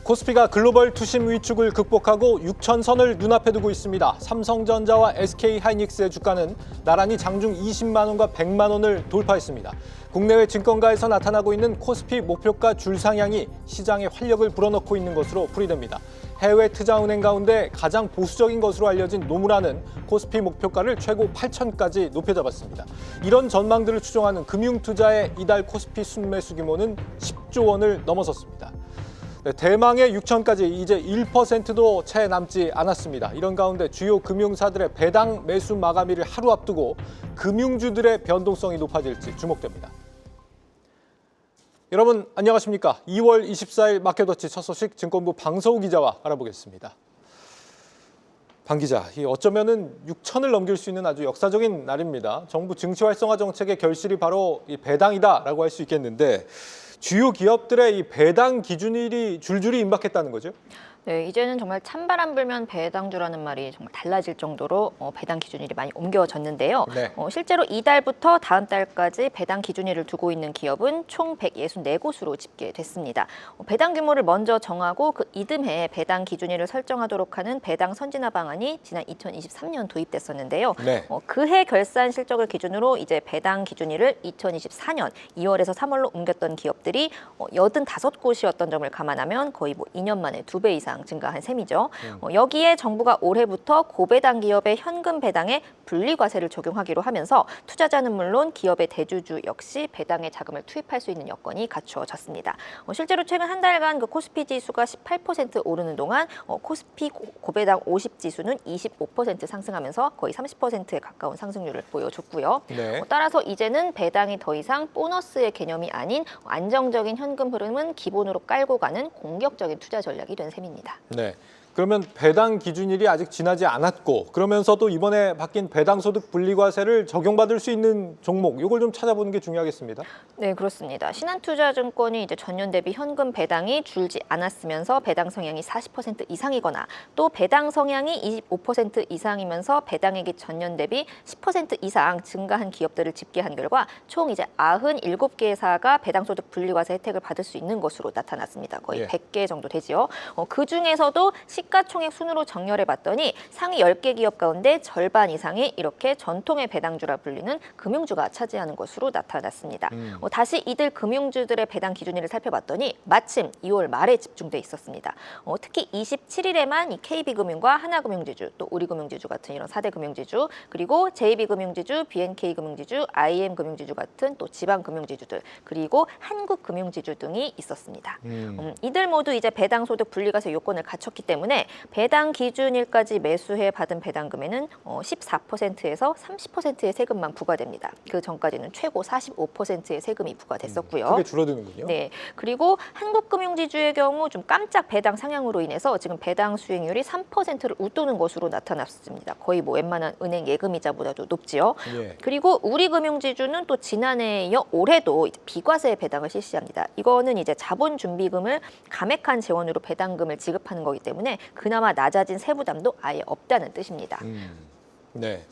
코스피가 글로벌 투심 위축을 극복하고 6천선을 눈앞에 두고 있습니다. 삼성전자와 SK하이닉스의 주가는 나란히 장중 20만 원과 100만 원을 돌파했습니다. 국내외 증권가에서 나타나고 있는 코스피 목표가 줄상향이 시장에 활력을 불어넣고 있는 것으로 풀이됩니다. 해외 투자은행 가운데 가장 보수적인 것으로 알려진 노무라는 코스피 목표가를 최고 8천까지 높여잡았습니다. 이런 전망들을 추정하는 금융투자의 이달 코스피 순매수 규모는 10조 원을 넘어섰습니다. 대망의 6천까지 이제 1%도 채 남지 않았습니다. 이런 가운데 주요 금융사들의 배당 매수 마감일을 하루 앞두고 금융주들의 변동성이 높아질지 주목됩니다. 여러분 안녕하십니까? 2월 24일 마켓워치 첫 소식 증권부 방서우 기자와 알아보겠습니다. 방 기자, 어쩌면은 6천을 넘길 수 있는 아주 역사적인 날입니다. 정부 증시 활성화 정책의 결실이 바로 이 배당이다라고 할 수 있겠는데 주요 기업들의 이 배당 기준일이 줄줄이 임박했다는 거죠? 네, 이제는 정말 찬바람 불면 배당주라는 말이 정말 달라질 정도로 배당 기준일이 많이 옮겨졌는데요. 네. 실제로 이달부터 다음 달까지 배당 기준일을 두고 있는 기업은 총 164곳으로 집계됐습니다. 배당 규모를 먼저 정하고 그 이듬해 배당 기준일을 설정하도록 하는 배당 선진화 방안이 지난 2023년 도입됐었는데요. 네. 그해 결산 실적을 기준으로 이제 배당 기준일을 2024년 2월에서 3월로 옮겼던 기업들이 85곳이었던 점을 감안하면 거의 2년 만에 2배 이상 증가한 셈이죠. 여기에 정부가 올해부터 고배당 기업의 현금 배당에 분리과세를 적용하기로 하면서 투자자는 물론 기업의 대주주 역시 배당에 자금을 투입할 수 있는 여건이 갖추어졌습니다. 실제로 최근 한 달간 그 코스피 지수가 18% 오르는 동안 코스피 고배당 50 지수는 25% 상승하면서 거의 30%에 가까운 상승률을 보여줬고요. 네. 따라서 이제는 배당이 더 이상 보너스의 개념이 아닌 안정적인 현금 흐름은 기본으로 깔고 가는 공격적인 투자 전략이 된 셈입니다. 네. 그러면 배당 기준일이 아직 지나지 않았고 그러면서도 이번에 바뀐 배당소득 분리과세를 적용받을 수 있는 종목 이걸 좀 찾아보는 게 중요하겠습니다. 네, 그렇습니다. 신한투자증권이 이제 전년 대비 현금 배당이 줄지 않았으면서 배당 성향이 40% 이상이거나 또 배당 성향이 25% 이상이면서 배당액이 전년 대비 10% 이상 증가한 기업들을 집계한 결과 총 이제 97개사가 배당소득 분리과세 혜택을 받을 수 있는 것으로 나타났습니다. 거의 100개 정도 되지요. 그 중에서도 시가총액 순으로 정렬해 봤더니 상위 10개 기업 가운데 절반 이상이 이렇게 전통의 배당주라 불리는 금융주가 차지하는 것으로 나타났습니다. 다시 이들 금융주들의 배당 기준일을 살펴봤더니 마침 2월 말에 집중돼 있었습니다. 특히 27일에만 이 KB금융과 하나금융지주, 또 우리금융지주 같은 이런 4대 금융지주, 그리고 JB금융지주, BNK금융지주, IM금융지주 같은 또 지방금융지주들, 그리고 한국금융지주 등이 있었습니다. 이들 모두 이제 배당소득 분리과세 요건을 갖췄기 때문에 배당 기준일까지 매수해 받은 배당금에는 14%에서 30%의 세금만 부과됩니다. 그 전까지는 최고 45%의 세금이 부과됐었고요. 크게 줄어드는군요. 네, 그리고 한국금융지주의 경우 좀 깜짝 배당 상향으로 인해서 지금 배당 수익률이 3%를 웃도는 것으로 나타났습니다. 거의 웬만한 은행 예금이자보다도 높지요. 예. 그리고 우리금융지주는 또 지난해에 이어 올해도 비과세 배당을 실시합니다. 이거는 이제 자본준비금을 감액한 재원으로 배당금을 지급하는 거기 때문에 그나마 낮아진 세부담도 아예 없다는 뜻입니다. 네.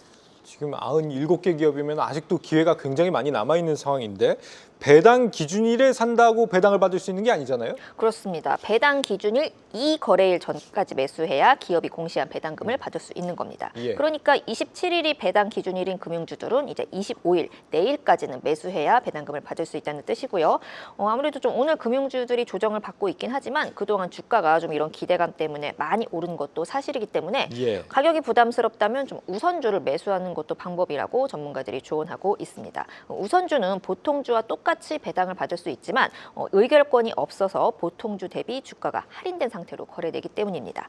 지금 97개 기업이면 아직도 기회가 굉장히 많이 남아있는 상황인데 배당 기준일에 산다고 배당을 받을 수 있는 게 아니잖아요? 그렇습니다. 배당 기준일 2거래일 전까지 매수해야 기업이 공시한 배당금을 받을 수 있는 겁니다. 예. 그러니까 27일이 배당 기준일인 금융주들은 이제 25일 내일까지는 매수해야 배당금을 받을 수 있다는 뜻이고요. 아무래도 좀 오늘 금융주들이 조정을 받고 있긴 하지만 그동안 주가가 좀 이런 기대감 때문에 많이 오른 것도 사실이기 때문에 가격이 부담스럽다면 좀 우선주를 매수하는 것도 방법이라고 전문가들이 조언하고 있습니다. 우선주는 보통주와 똑같이 배당을 받을 수 있지만 의결권이 없어서 보통주 대비 주가가 할인된 상태로 거래되기 때문입니다.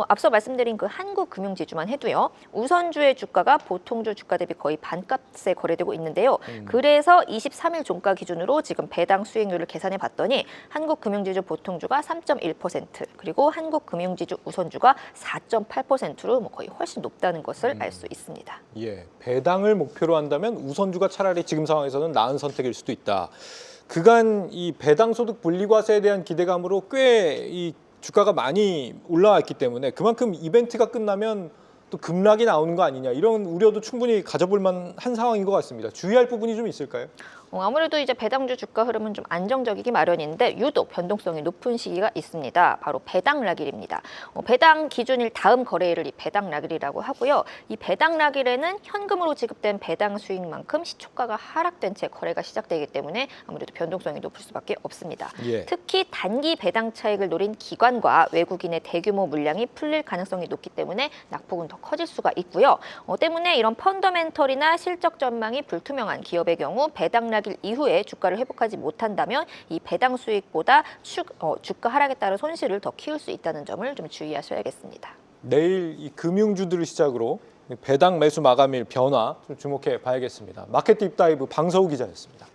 앞서 말씀드린 그 한국금융지주만 해도요. 우선주의 주가가 보통주 주가 대비 거의 반값에 거래되고 있는데요. 그래서 23일 종가 기준으로 지금 배당 수익률을 계산해 봤더니 한국금융지주 보통주가 3.1% 그리고 한국금융지주 우선주가 4.8%로 거의 훨씬 높다는 것을 알 수 있습니다. 예, 배당을 목표로 한다면 우선주가 차라리 지금 상황에서는 나은 선택일 수도 있다. 그간 이 배당소득 분리과세에 대한 기대감으로 꽤 이 주가가 많이 올라왔기 때문에 그만큼 이벤트가 끝나면 또 급락이 나오는 거 아니냐 이런 우려도 충분히 가져볼 만한 상황인 것 같습니다. 주의할 부분이 좀 있을까요? 아무래도 이제 배당주 주가 흐름은 좀 안정적이기 마련인데 유독 변동성이 높은 시기가 있습니다. 바로 배당 라길입니다. 배당 기준일 다음 거래일을 이 배당 라길이라고 하고요. 이 배당 라길에는 현금으로 지급된 배당 수익만큼 시초가가 하락된 채 거래가 시작되기 때문에 아무래도 변동성이 높을 수밖에 없습니다. 예. 특히 단기 배당 차익을 노린 기관과 외국인의 대규모 물량이 풀릴 가능성이 높기 때문에 낙폭은 더 커질 수가 있고요. 때문에 이런 펀더멘털이나 실적 전망이 불투명한 기업의 경우 배당 라길 이후에 주가를 회복하지 못한다면 이 배당 수익보다 주가 하락에 따른 손실을 더 키울 수 있다는 점을 좀 주의하셔야겠습니다. 내일 이 금융주들을 시작으로 배당 매수 마감일 변화 좀 주목해 봐야겠습니다. 마켓 딥다이브 방서우 기자였습니다.